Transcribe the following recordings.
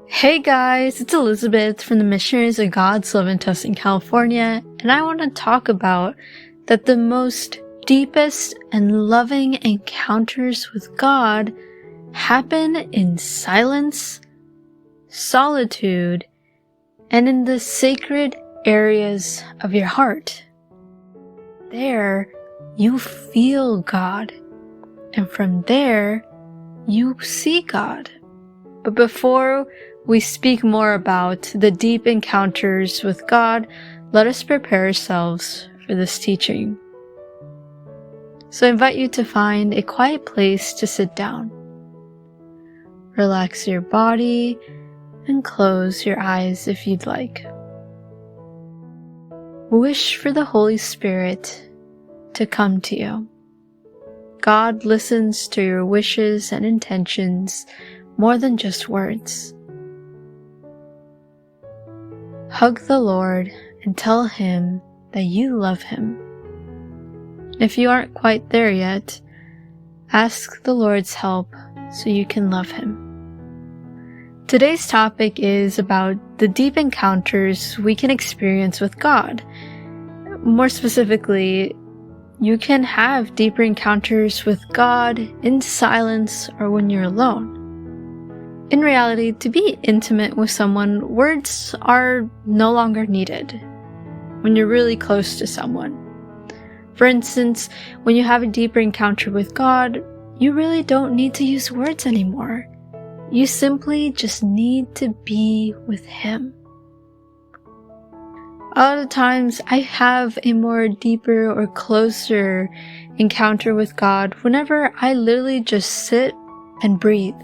Hey guys, it's Elizabeth from the Missionaries of God's Love in Tustin, California, and I want to talk about that the most deepest and loving encounters with God happen in silence, solitude, and in the sacred areas of your heart. There, you feel God, and from there, you see God. But before we speak more about the deep encounters with God, let us prepare ourselves for this teaching. So I invite you to find a quiet place to sit down. Relax your body and close your eyes if you'd like. Wish for the Holy Spirit to come to you. God listens to your wishes and intentions more than just words. Hug the Lord and tell Him that you love Him. If you aren't quite there yet, ask the Lord's help so you can love Him. Today's topic is about the deep encounters we can experience with God. More specifically, you can have deeper encounters with God in silence or when you're alone. In reality, to be intimate with someone, words are no longer needed when you're really close to someone. For instance, when you have a deeper encounter with God, you really don't need to use words anymore. You simply just need to be with Him. A lot of times, I have a more deeper or closer encounter with God whenever I literally just sit and breathe.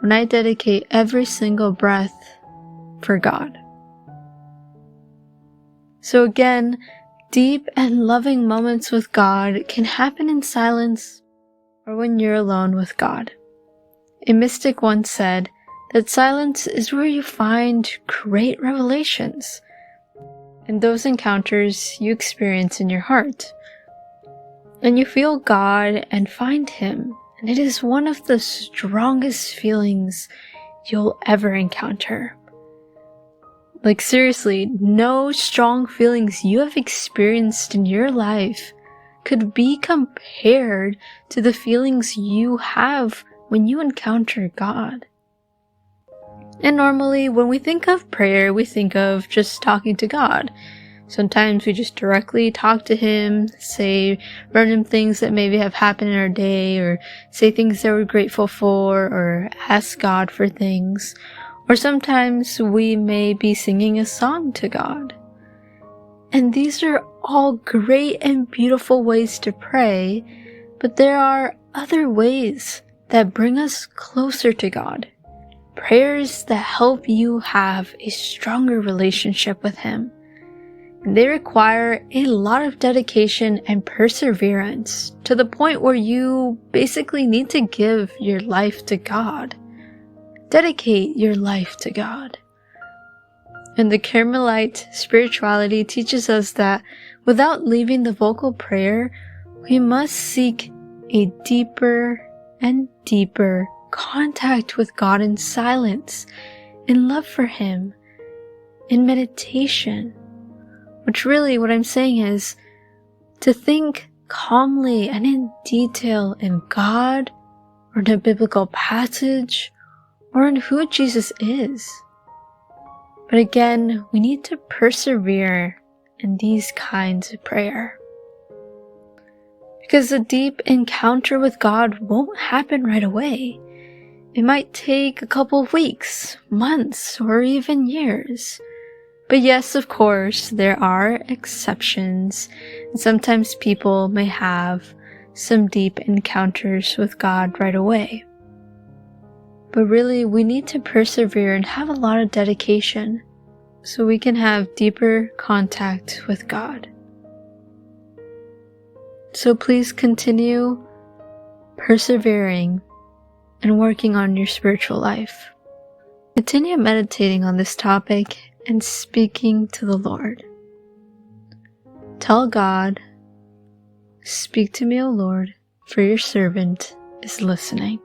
When I dedicate every single breath for God. So again, deep and loving moments with God can happen in silence or when you're alone with God. A mystic once said that silence is where you find great revelations, and those encounters you experience in your heart. And you feel God and find Him. And it is one of the strongest feelings you'll ever encounter. Like seriously, no strong feelings you have experienced in your life could be compared to the feelings you have when you encounter God. And normally, when we think of prayer, we think of just talking to God. Sometimes we just directly talk to Him, say random things that maybe have happened in our day, or say things that we're grateful for, or ask God for things. Or sometimes we may be singing a song to God. And these are all great and beautiful ways to pray, but there are other ways that bring us closer to God. Prayers that help you have a stronger relationship with Him. They require a lot of dedication and perseverance to the point where you basically need to give your life to God. Dedicate your life to God. And the Carmelite spirituality teaches us that without leaving the vocal prayer, we must seek a deeper and deeper contact with God in silence, in love for Him, in meditation. Which really, what I'm saying is to think calmly and in detail in God, or in a biblical passage, or in who Jesus is. But again, we need to persevere in these kinds of prayer. Because a deep encounter with God won't happen right away. It might take a couple of weeks, months, or even years. But yes, of course, there are exceptions, and sometimes people may have some deep encounters with God right away. But really, we need to persevere and have a lot of dedication so we can have deeper contact with God. So please continue persevering and working on your spiritual life. Continue meditating on this topic and speaking to the Lord. Tell God, "Speak to me, O Lord, for your servant is listening."